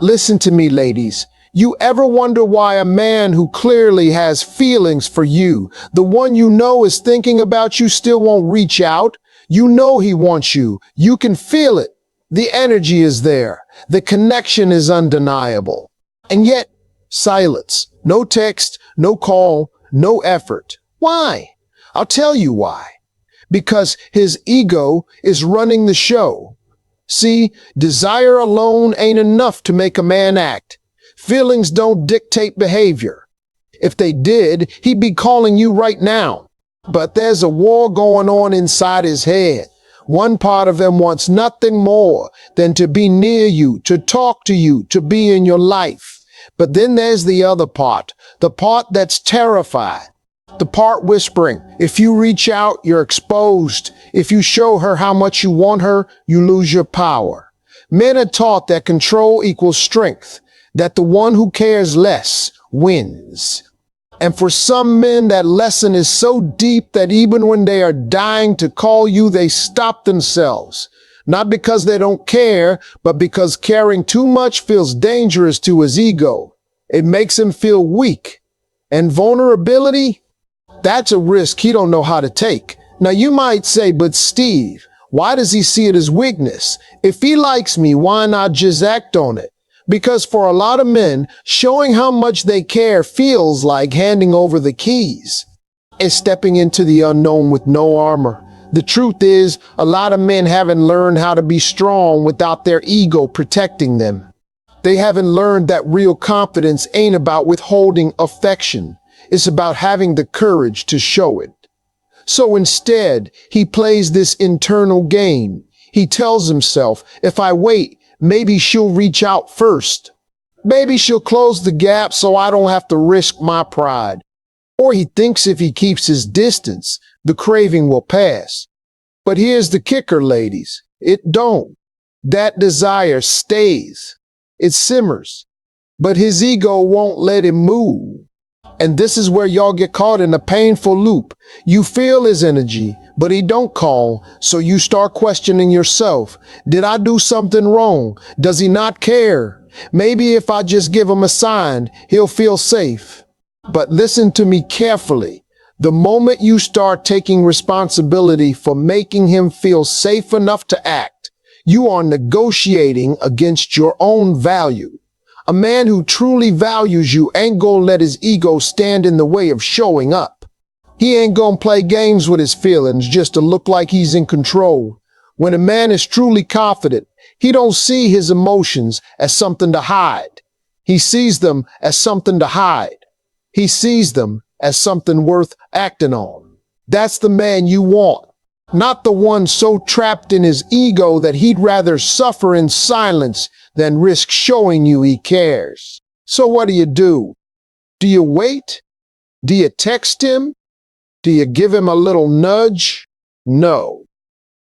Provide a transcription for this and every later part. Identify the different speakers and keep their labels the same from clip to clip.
Speaker 1: Listen to me, ladies. You ever wonder why a man who clearly has feelings for you, the one you know is thinking about you, still won't reach out? You know he wants you. You can feel it. The energy is there. The connection is undeniable. And yet, silence. No text, no call, no effort. Why? I'll tell you why. Because his ego is running the show. See, desire alone ain't enough to make a man act. Feelings don't dictate behavior. If they did, he'd be calling you right now. But there's a war going on inside his head. One part of him wants nothing more than to be near you, to talk to you, to be in your life. But then there's the other part, the part that's terrified. The part whispering, if you reach out, you're exposed. If you show her how much you want her, you lose your power. Men are taught that control equals strength, that the one who cares less wins. And for some men, that lesson is so deep that even when they are dying to call you, they stop themselves. Not because they don't care, but because caring too much feels dangerous to his ego. It makes him feel weak. And vulnerability? That's a risk he don't know how to take. Now you might say, but Steve, why does he see it as weakness? If he likes me, why not just act on it? Because for a lot of men, showing how much they care feels like handing over the keys. It's stepping into the unknown with no armor. The truth is, a lot of men haven't learned how to be strong without their ego protecting them. They haven't learned that real confidence ain't about withholding affection. It's about having the courage to show it. So instead, he plays this internal game. He tells himself, if I wait, maybe she'll reach out first. Maybe she'll close the gap so I don't have to risk my pride. Or he thinks if he keeps his distance, the craving will pass. But here's the kicker, ladies. It don't. That desire stays. It simmers. But his ego won't let him move. And this is where y'all get caught in a painful loop. You feel his energy, but he don't call, so you start questioning yourself. Did I do something wrong? Does he not care? Maybe if I just give him a sign, he'll feel safe. But listen to me carefully. The moment you start taking responsibility for making him feel safe enough to act, you are negotiating against your own value. A man who truly values you ain't gonna let his ego stand in the way of showing up. He ain't gonna play games with his feelings just to look like he's in control. When a man is truly confident, he don't see his emotions as something to hide. He sees them as something to hide. He sees them as something worth acting on. That's the man you want. Not the one so trapped in his ego that he'd rather suffer in silence than risk showing you he cares. So what do? Do you wait? Do you text him? Do you give him a little nudge? No.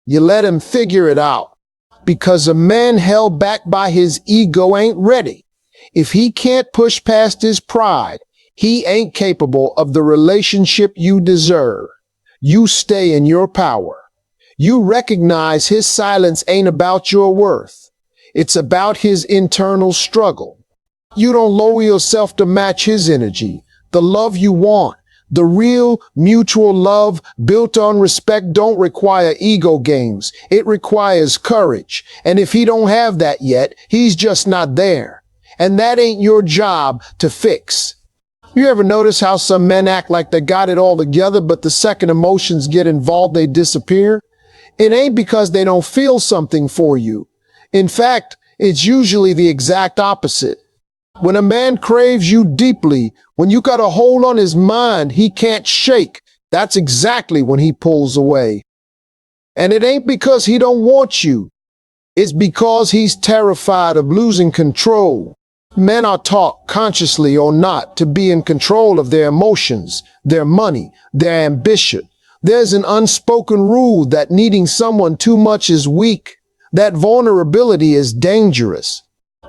Speaker 1: You let him figure it out. Because a man held back by his ego ain't ready. If he can't push past his pride, he ain't capable of the relationship you deserve. You stay in your power. You recognize his silence ain't about your worth. It's about his internal struggle. You don't lower yourself to match his energy. The love you want, the real mutual love built on respect, don't require ego games. It requires courage. And if he don't have that yet, he's just not there. And that ain't your job to fix. You ever notice how some men act like they got it all together, but the second emotions get involved, they disappear? It ain't because they don't feel something for you. In fact, it's usually the exact opposite. When a man craves you deeply, when you got a hold on his mind he can't shake, that's exactly when he pulls away. And it ain't because he don't want you. It's because he's terrified of losing control. Men are taught, consciously or not, to be in control of their emotions, their money, their ambition. There's an unspoken rule that needing someone too much is weak, that vulnerability is dangerous.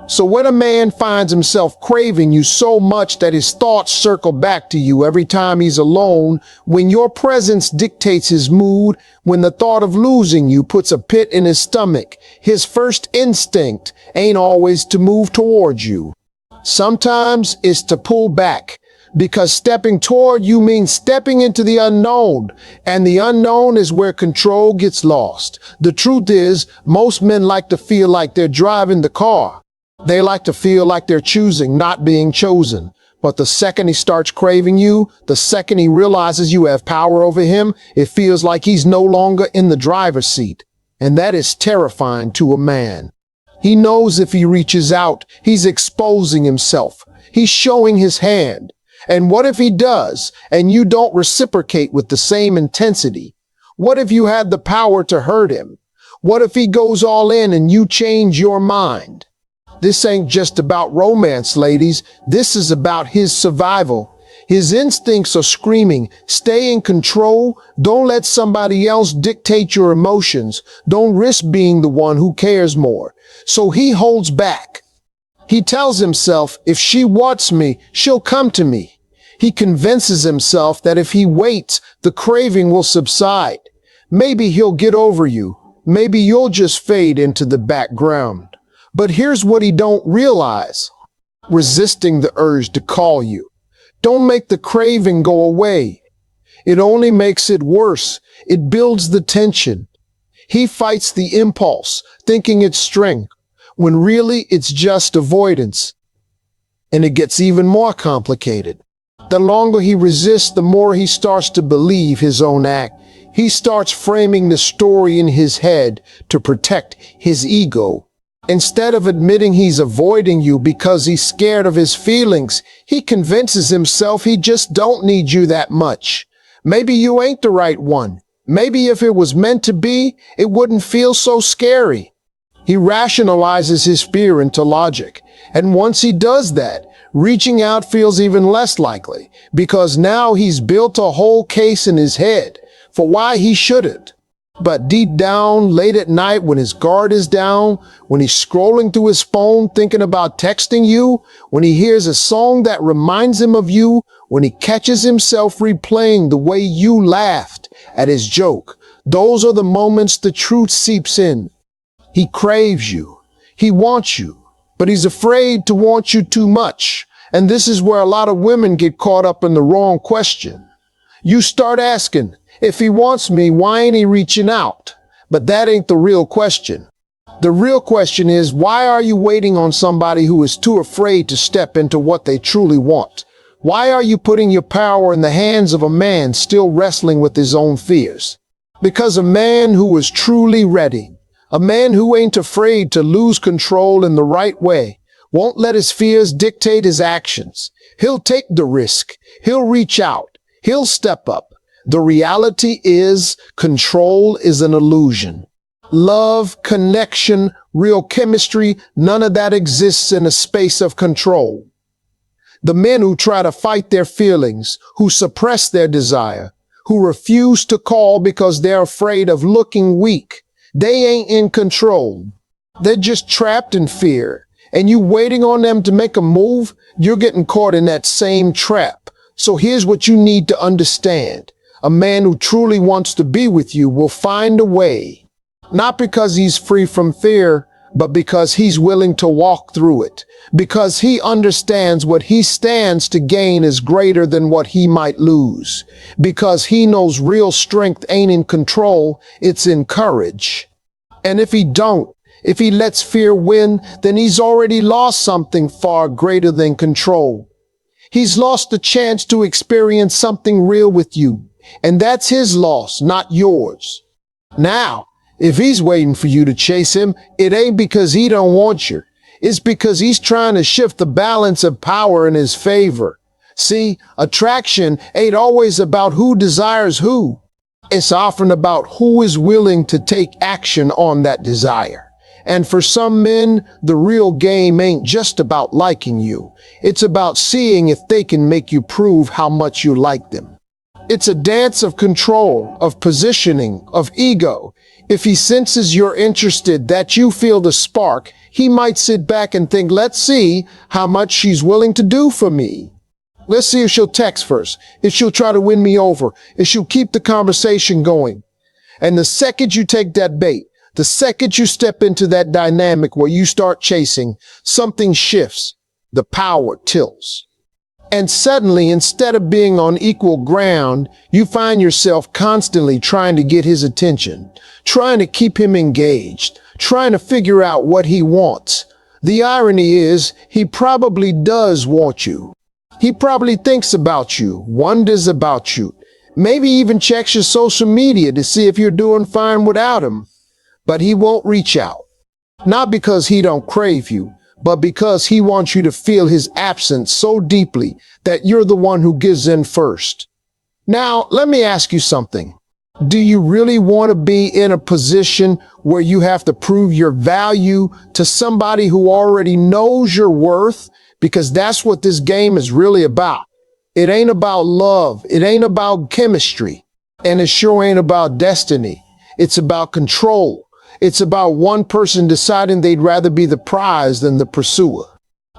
Speaker 1: So when a man finds himself craving you so much that his thoughts circle back to you every time he's alone, when your presence dictates his mood, when the thought of losing you puts a pit in his stomach, his first instinct ain't always to move towards you. Sometimes it's to pull back, because stepping toward you means stepping into the unknown, and the unknown is where control gets lost. The truth is, most men like to feel like they're driving the car. They like to feel like they're choosing, not being chosen. But the second he starts craving you, the second he realizes you have power over him, it feels like he's no longer in the driver's seat. And that is terrifying to a man. He knows if he reaches out, he's exposing himself. He's showing his hand. And what if he does, and you don't reciprocate with the same intensity? What if you had the power to hurt him? What if he goes all in and you change your mind? This ain't just about romance, ladies. This is about his survival. His instincts are screaming, stay in control. Don't let somebody else dictate your emotions. Don't risk being the one who cares more. So he holds back. He tells himself, if she wants me, she'll come to me. He convinces himself that if he waits, the craving will subside. Maybe he'll get over you. Maybe you'll just fade into the background. But here's what he don't realize. Resisting the urge to call you. Don't make the craving go away. It only makes it worse. It builds the tension. He fights the impulse, thinking it's strength, when really it's just avoidance. And it gets even more complicated. The longer he resists, the more he starts to believe his own act. He starts framing the story in his head to protect his ego. Instead of admitting he's avoiding you because he's scared of his feelings, he convinces himself he just don't need you that much. Maybe you ain't the right one. Maybe if it was meant to be, it wouldn't feel so scary. He rationalizes his fear into logic. And once he does that, reaching out feels even less likely, because now he's built a whole case in his head for why he shouldn't. But deep down, late at night, when his guard is down, when he's scrolling through his phone thinking about texting you, when he hears a song that reminds him of you, when he catches himself replaying the way you laughed at his joke, those are the moments the truth seeps in. He craves you. He wants you. But he's afraid to want you too much. And this is where a lot of women get caught up in the wrong question. You start asking, if he wants me, why ain't he reaching out? But that ain't the real question. The real question is, why are you waiting on somebody who is too afraid to step into what they truly want? Why are you putting your power in the hands of a man still wrestling with his own fears? Because a man who is truly ready, a man who ain't afraid to lose control in the right way, won't let his fears dictate his actions. He'll take the risk. He'll reach out. He'll step up. The reality is, control is an illusion. Love, connection, real chemistry, none of that exists in a space of control. The men who try to fight their feelings, who suppress their desire, who refuse to call because they're afraid of looking weak, they ain't in control. They're just trapped in fear. And you waiting on them to make a move, you're getting caught in that same trap. So here's what you need to understand. A man who truly wants to be with you will find a way. Not because he's free from fear, but because he's willing to walk through it. Because he understands what he stands to gain is greater than what he might lose. Because he knows real strength ain't in control, it's in courage. And if he lets fear win, then he's already lost something far greater than control. He's lost the chance to experience something real with you. And that's his loss, not yours. Now, if he's waiting for you to chase him, it ain't because he don't want you. It's because he's trying to shift the balance of power in his favor. See, attraction ain't always about who desires who. It's often about who is willing to take action on that desire. And for some men, the real game ain't just about liking you. It's about seeing if they can make you prove how much you like them. It's a dance of control, of positioning, of ego. If he senses you're interested, that you feel the spark, he might sit back and think, let's see how much she's willing to do for me. Let's see if she'll text first, if she'll try to win me over, if she'll keep the conversation going. And the second you take that bait, the second you step into that dynamic where you start chasing, something shifts. The power tilts. And suddenly, instead of being on equal ground, you find yourself constantly trying to get his attention, trying to keep him engaged, trying to figure out what he wants. The irony is, he probably does want you. He probably thinks about you, wonders about you, maybe even checks your social media to see if you're doing fine without him. But he won't reach out. Not because he don't crave you, but because he wants you to feel his absence so deeply that you're the one who gives in first. Now, let me ask you something. Do you really want to be in a position where you have to prove your value to somebody who already knows your worth? Because that's what this game is really about. It ain't about love. It ain't about chemistry. And it sure ain't about destiny. It's about control. It's about one person deciding they'd rather be the prize than the pursuer.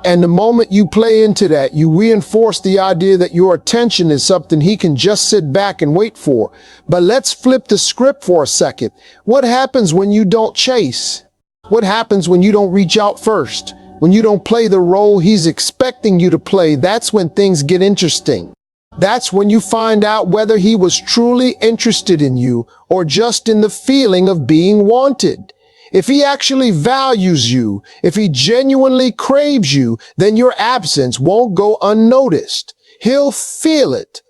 Speaker 1: And the moment you play into that, you reinforce the idea that your attention is something he can just sit back and wait for. But let's flip the script for a second. What happens when you don't chase? What happens when you don't reach out first? When you don't play the role he's expecting you to play? That's when things get interesting. That's when you find out whether he was truly interested in you or just in the feeling of being wanted. If he actually values you, if he genuinely craves you, then your absence won't go unnoticed. He'll feel it.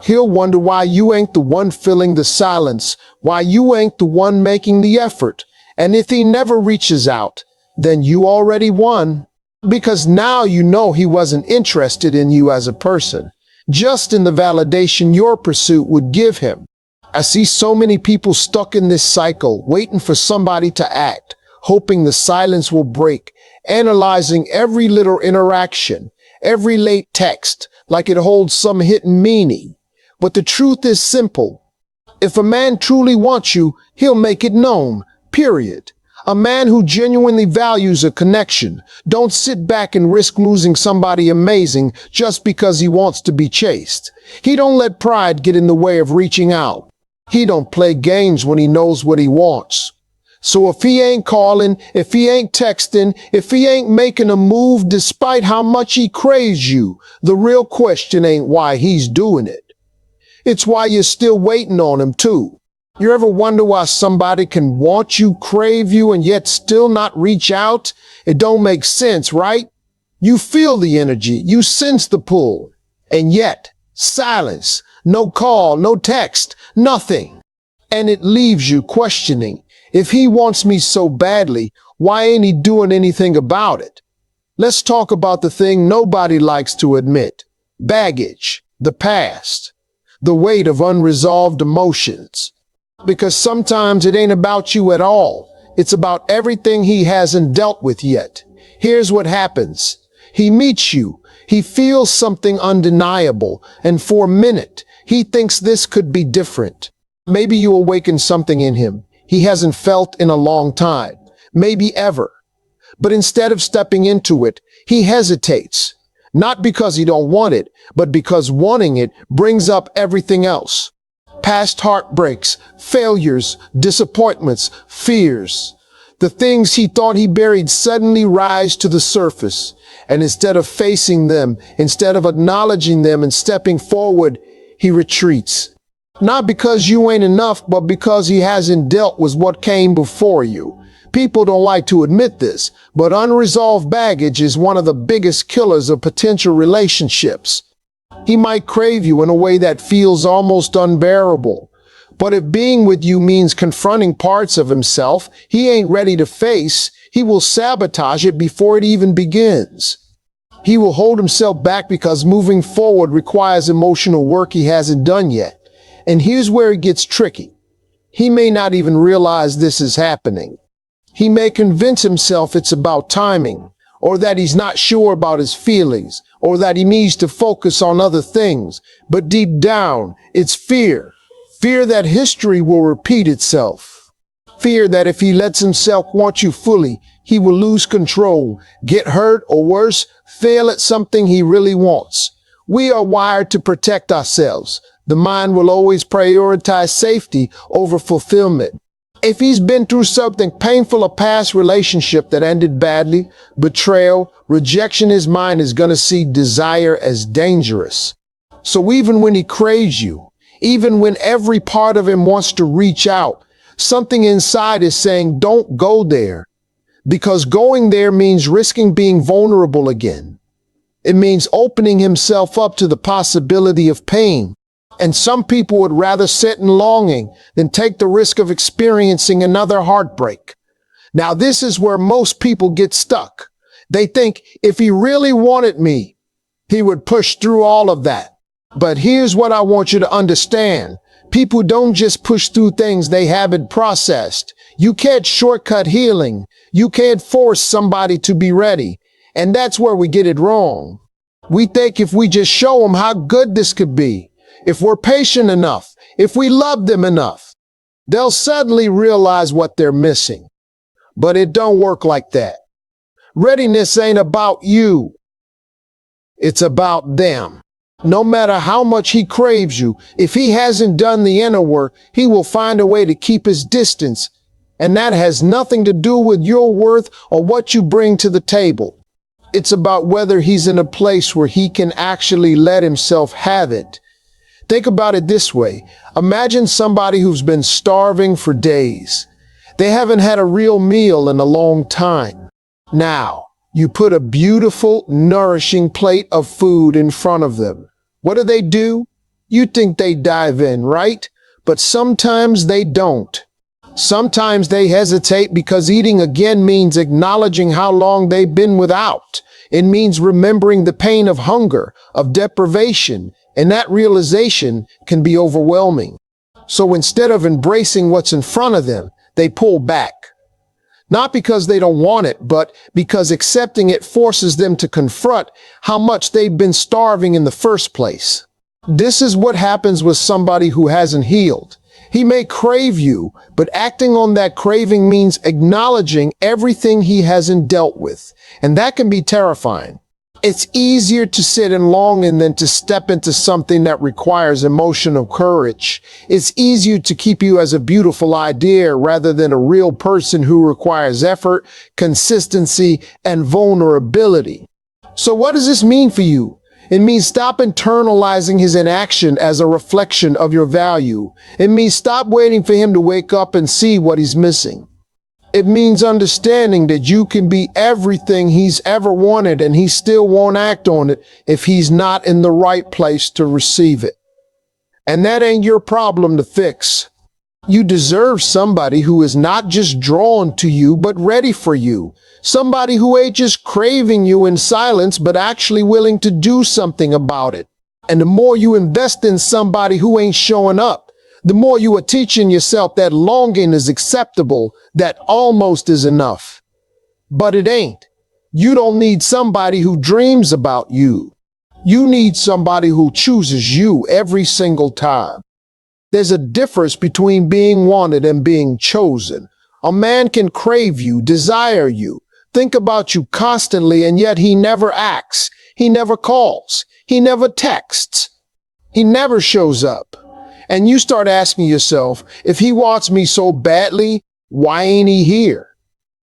Speaker 1: He'll wonder why you ain't the one filling the silence, why you ain't the one making the effort. And if he never reaches out, then you already won. Because now you know he wasn't interested in you as a person, just in the validation your pursuit would give him. I see so many people stuck in this cycle, waiting for somebody to act, hoping the silence will break, analyzing every little interaction, every late text, like it holds some hidden meaning. But the truth is simple. If a man truly wants you, he'll make it known, period. A man who genuinely values a connection don't sit back and risk losing somebody amazing just because he wants to be chased. He don't let pride get in the way of reaching out. He don't play games when he knows what he wants. So if he ain't calling, if he ain't texting, if he ain't making a move despite how much he craves you, the real question ain't why he's doing it. It's why you're still waiting on him too. You ever wonder why somebody can want you, crave you, and yet still not reach out? It don't make sense, right? You feel the energy, you sense the pull, and yet silence, no call, no text, nothing. And it leaves you questioning, if he wants me so badly, why ain't he doing anything about it? Let's talk about the thing nobody likes to admit. Baggage, the past, the weight of unresolved emotions. Because sometimes it ain't about you at all. It's about everything he hasn't dealt with yet. Here's what happens. He meets you. He feels something undeniable. And for a minute, he thinks this could be different. Maybe you awaken something in him he hasn't felt in a long time. Maybe ever. But instead of stepping into it, he hesitates. Not because he don't want it, but because wanting it brings up everything else. Past heartbreaks, failures, disappointments, fears. The things he thought he buried suddenly rise to the surface. And instead of facing them, instead of acknowledging them and stepping forward, he retreats. Not because you ain't enough, but because he hasn't dealt with what came before you. People don't like to admit this, but unresolved baggage is one of the biggest killers of potential relationships. He might crave you in a way that feels almost unbearable. But if being with you means confronting parts of himself he ain't ready to face, he will sabotage it before it even begins. He will hold himself back because moving forward requires emotional work he hasn't done yet. And here's where it gets tricky. He may not even realize this is happening. He may convince himself it's about timing, or that he's not sure about his feelings, or that he needs to focus on other things. But deep down, it's fear. Fear that history will repeat itself. Fear that if he lets himself want you fully, he will lose control, get hurt, or worse, fail at something he really wants. We are wired to protect ourselves. The mind will always prioritize safety over fulfillment. If he's been through something painful, a past relationship that ended badly, betrayal, rejection, his mind is going to see desire as dangerous. So even when he craves you, even when every part of him wants to reach out, something inside is saying, don't go there. Because going there means risking being vulnerable again. It means opening himself up to the possibility of pain. And some people would rather sit in longing than take the risk of experiencing another heartbreak. Now, this is where most people get stuck. They think if he really wanted me, he would push through all of that. But here's what I want you to understand. People don't just push through things they haven't processed. You can't shortcut healing. You can't force somebody to be ready. And that's where we get it wrong. We think if we just show them how good this could be, if we're patient enough, if we love them enough, they'll suddenly realize what they're missing. But it don't work like that. Readiness ain't about you. It's about them. No matter how much he craves you, if he hasn't done the inner work, he will find a way to keep his distance. And that has nothing to do with your worth or what you bring to the table. It's about whether he's in a place where he can actually let himself have it. Think about it this way. Imagine somebody who's been starving for days. They haven't had a real meal in a long time. Now, you put a beautiful, nourishing plate of food in front of them. What do? You think they dive in, right? But sometimes they don't. Sometimes they hesitate because eating again means acknowledging how long they've been without. It means remembering the pain of hunger, of deprivation, and that realization can be overwhelming. So instead of embracing what's in front of them, they pull back. Not because they don't want it, but because accepting it forces them to confront how much they've been starving in the first place. This is what happens with somebody who hasn't healed. He may crave you, but acting on that craving means acknowledging everything he hasn't dealt with. And that can be terrifying. It's easier to sit in longing than to step into something that requires emotional courage. It's easier to keep you as a beautiful idea rather than a real person who requires effort, consistency, and vulnerability. So what does this mean for you? It means stop internalizing his inaction as a reflection of your value. It means stop waiting for him to wake up and see what he's missing. It means understanding that you can be everything he's ever wanted and he still won't act on it if he's not in the right place to receive it. And that ain't your problem to fix. You deserve somebody who is not just drawn to you, but ready for you. Somebody who ain't just craving you in silence, but actually willing to do something about it. And the more you invest in somebody who ain't showing up, the more you are teaching yourself that longing is acceptable, that almost is enough. But it ain't. You don't need somebody who dreams about you. You need somebody who chooses you every single time. There's a difference between being wanted and being chosen. A man can crave you, desire you, think about you constantly, and yet he never acts. He never calls. He never texts. He never shows up. And you start asking yourself, if he wants me so badly, why ain't he here?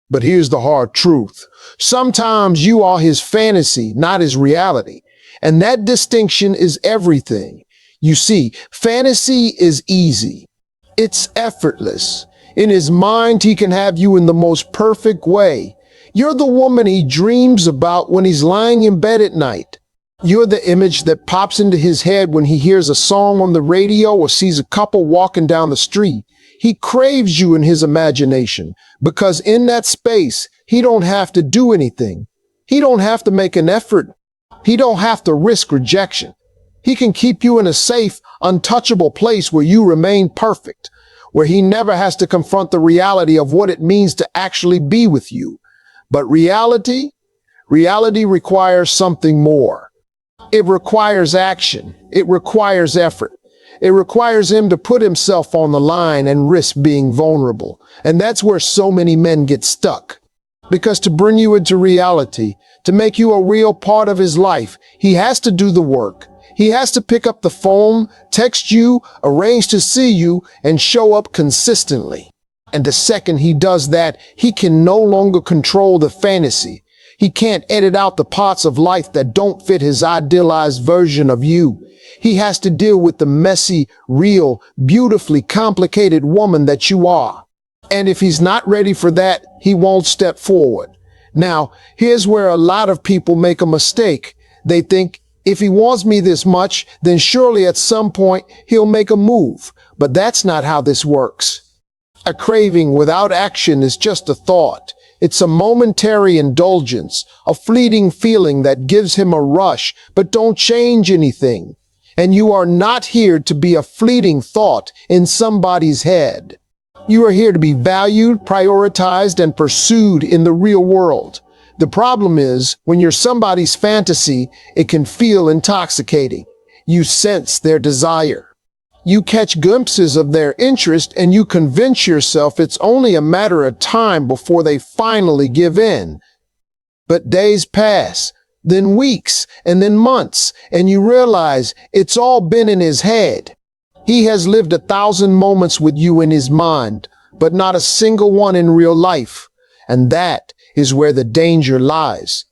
Speaker 1: But here's the hard truth. Sometimes you are his fantasy, not his reality. And that distinction is everything. You see, fantasy is easy. It's effortless. In his mind, he can have you in the most perfect way. You're the woman he dreams about when he's lying in bed at night. You're the image that pops into his head when he hears a song on the radio or sees a couple walking down the street. He craves you in his imagination because in that space, he don't have to do anything. He don't have to make an effort. He don't have to risk rejection. He can keep you in a safe, untouchable place where you remain perfect, where he never has to confront the reality of what it means to actually be with you. But reality Reality requires something more. It requires action. It requires effort. It requires him to put himself on the line and risk being vulnerable. And that's where so many men get stuck. Because to bring you into reality, to make you a real part of his life, he has to do the work. He has to pick up the phone, text you, arrange to see you, and show up consistently. And the second he does that, he can no longer control the fantasy. He can't edit out the parts of life that don't fit his idealized version of you. He has to deal with the messy, real, beautifully complicated woman that you are. And if he's not ready for that, he won't step forward. Now, here's where a lot of people make a mistake. They think, if he wants me this much, then surely at some point he'll make a move. But that's not how this works. A craving without action is just a thought. It's a momentary indulgence, a fleeting feeling that gives him a rush, but don't change anything. And you are not here to be a fleeting thought in somebody's head. You are here to be valued, prioritized, and pursued in the real world. The problem is, when you're somebody's fantasy, it can feel intoxicating. You sense their desire. You catch glimpses of their interest and you convince yourself it's only a matter of time before they finally give in. But days pass, then weeks, and then months, and you realize it's all been in his head. He has lived 1,000 moments with you in his mind, but not a single one in real life. And that is where the danger lies.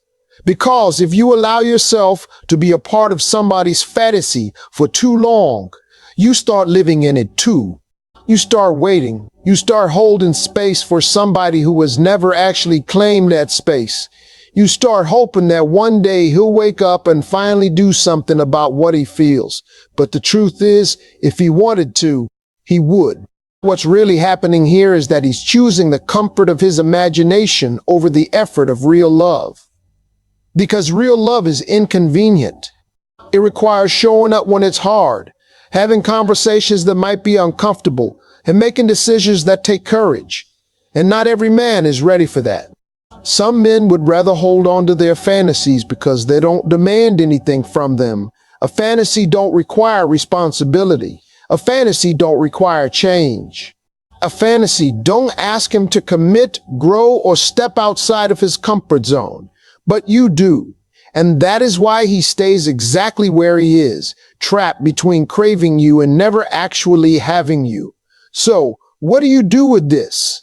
Speaker 1: Because if you allow yourself to be a part of somebody's fantasy for too long, you start living in it too. You start waiting. You start holding space for somebody who has never actually claimed that space. You start hoping that one day he'll wake up and finally do something about what he feels. But the truth is, if he wanted to, he would. What's really happening here is that he's choosing the comfort of his imagination over the effort of real love. Because real love is inconvenient. It requires showing up when it's hard, having conversations that might be uncomfortable, and making decisions that take courage. And not every man is ready for that. Some men would rather hold on to their fantasies because they don't demand anything from them. A fantasy don't require responsibility. A fantasy don't require change. A fantasy don't ask him to commit, grow, or step outside of his comfort zone. But you do. And that is why he stays exactly where he is, trapped between craving you and never actually having you. So, what do you do with this?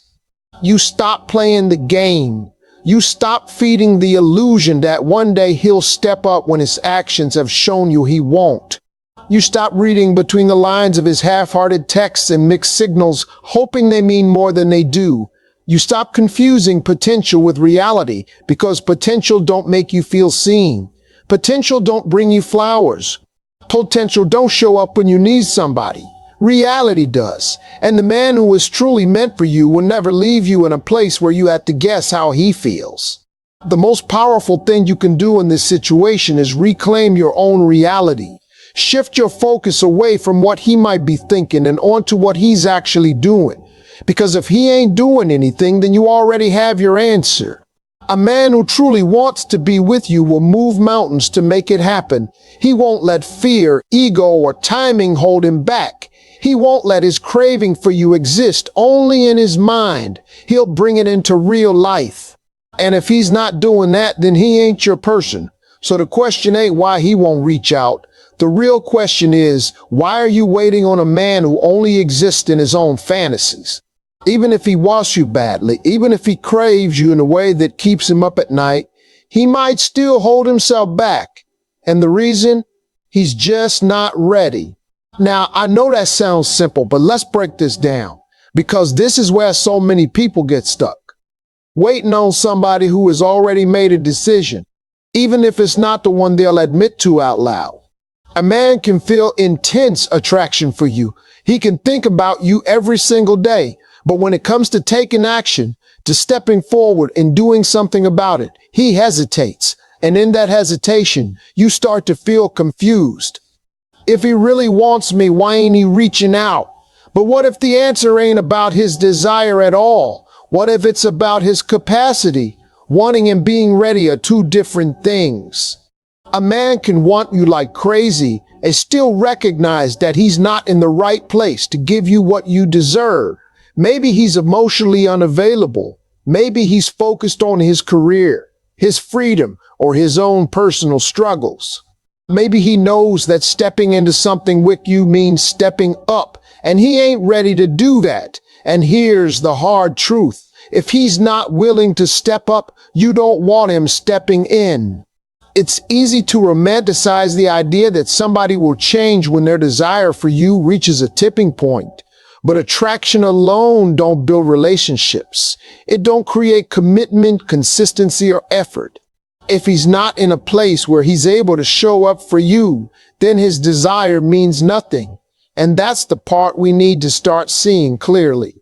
Speaker 1: You stop playing the game. You stop feeding the illusion that one day he'll step up when his actions have shown you he won't. You stop reading between the lines of his half-hearted texts and mixed signals, hoping they mean more than they do. You stop confusing potential with reality, because potential don't make you feel seen. Potential don't bring you flowers. Potential don't show up when you need somebody. Reality does. And the man who is truly meant for you will never leave you in a place where you have to guess how he feels. The most powerful thing you can do in this situation is reclaim your own reality. Shift your focus away from what he might be thinking and onto what he's actually doing. Because if he ain't doing anything, then you already have your answer. A man who truly wants to be with you will move mountains to make it happen. He won't let fear, ego, or timing hold him back. He won't let his craving for you exist only in his mind. He'll bring it into real life. And if he's not doing that, then he ain't your person. So the question ain't why he won't reach out. The real question is, why are you waiting on a man who only exists in his own fantasies? Even if he wants you badly, even if he craves you in a way that keeps him up at night, he might still hold himself back. And the reason? He's just not ready. Now, I know that sounds simple, but let's break this down, because this is where so many people get stuck. Waiting on somebody who has already made a decision, even if it's not the one they'll admit to out loud. A man can feel intense attraction for you. He can think about you every single day. But when it comes to taking action, to stepping forward and doing something about it, he hesitates. And in that hesitation, you start to feel confused. If he really wants me, why ain't he reaching out? But what if the answer ain't about his desire at all? What if it's about his capacity? Wanting and being ready are two different things. A man can want you like crazy and still recognize that he's not in the right place to give you what you deserve. Maybe he's emotionally unavailable. Maybe he's focused on his career, his freedom, or his own personal struggles. Maybe he knows that stepping into something with you means stepping up, and he ain't ready to do that. And here's the hard truth. If he's not willing to step up, you don't want him stepping in. It's easy to romanticize the idea that somebody will change when their desire for you reaches a tipping point. But attraction alone don't build relationships. It don't create commitment, consistency, or effort. If he's not in a place where he's able to show up for you, then his desire means nothing. And that's the part we need to start seeing clearly.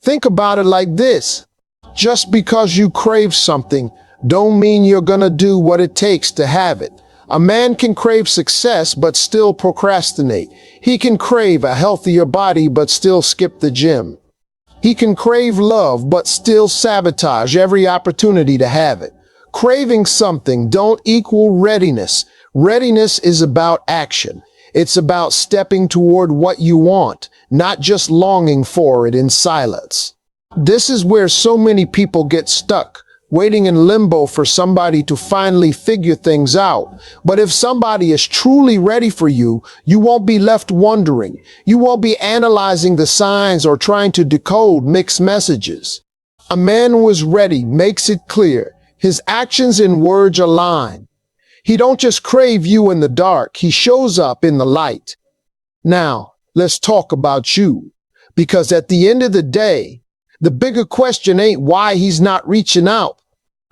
Speaker 1: Think about it like this. Just because you crave something, don't mean you're gonna do what it takes to have it. A man can crave success but still procrastinate. He can crave a healthier body but still skip the gym. He can crave love but still sabotage every opportunity to have it. Craving something don't equal readiness. Readiness is about action. It's about stepping toward what you want, not just longing for it in silence. This is where so many people get stuck, waiting in limbo for somebody to finally figure things out. But if somebody is truly ready for you, you won't be left wondering. You won't be analyzing the signs or trying to decode mixed messages. A man who is ready makes it clear. His actions and words align. He don't just crave you in the dark, he shows up in the light. Now, let's talk about you. Because at the end of the day, the bigger question ain't why he's not reaching out.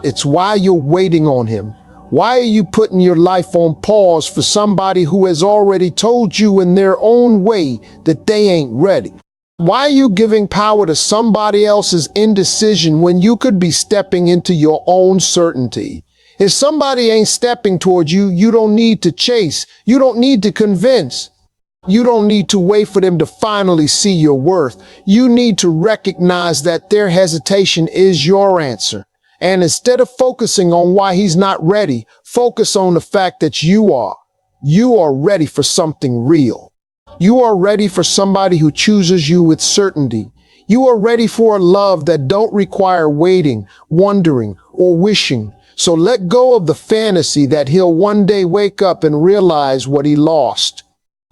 Speaker 1: It's why you're waiting on him. Why are you putting your life on pause for somebody who has already told you in their own way that they ain't ready? Why are you giving power to somebody else's indecision when you could be stepping into your own certainty? If somebody ain't stepping towards you, you don't need to chase. You don't need to convince. You don't need to wait for them to finally see your worth. You need to recognize that their hesitation is your answer. And instead of focusing on why he's not ready, focus on the fact that you are. You are ready for something real. You are ready for somebody who chooses you with certainty. You are ready for a love that don't require waiting, wondering, or wishing. So let go of the fantasy that he'll one day wake up and realize what he lost.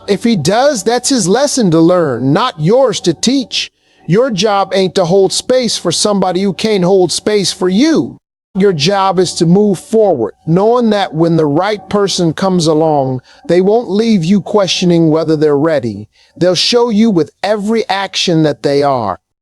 Speaker 1: If he does, that's his lesson to learn, not yours to teach. Your job ain't to hold space for somebody who can't hold space for you. Your job is to move forward, knowing that when the right person comes along, they won't leave you questioning whether they're ready. They'll show you with every action that they are.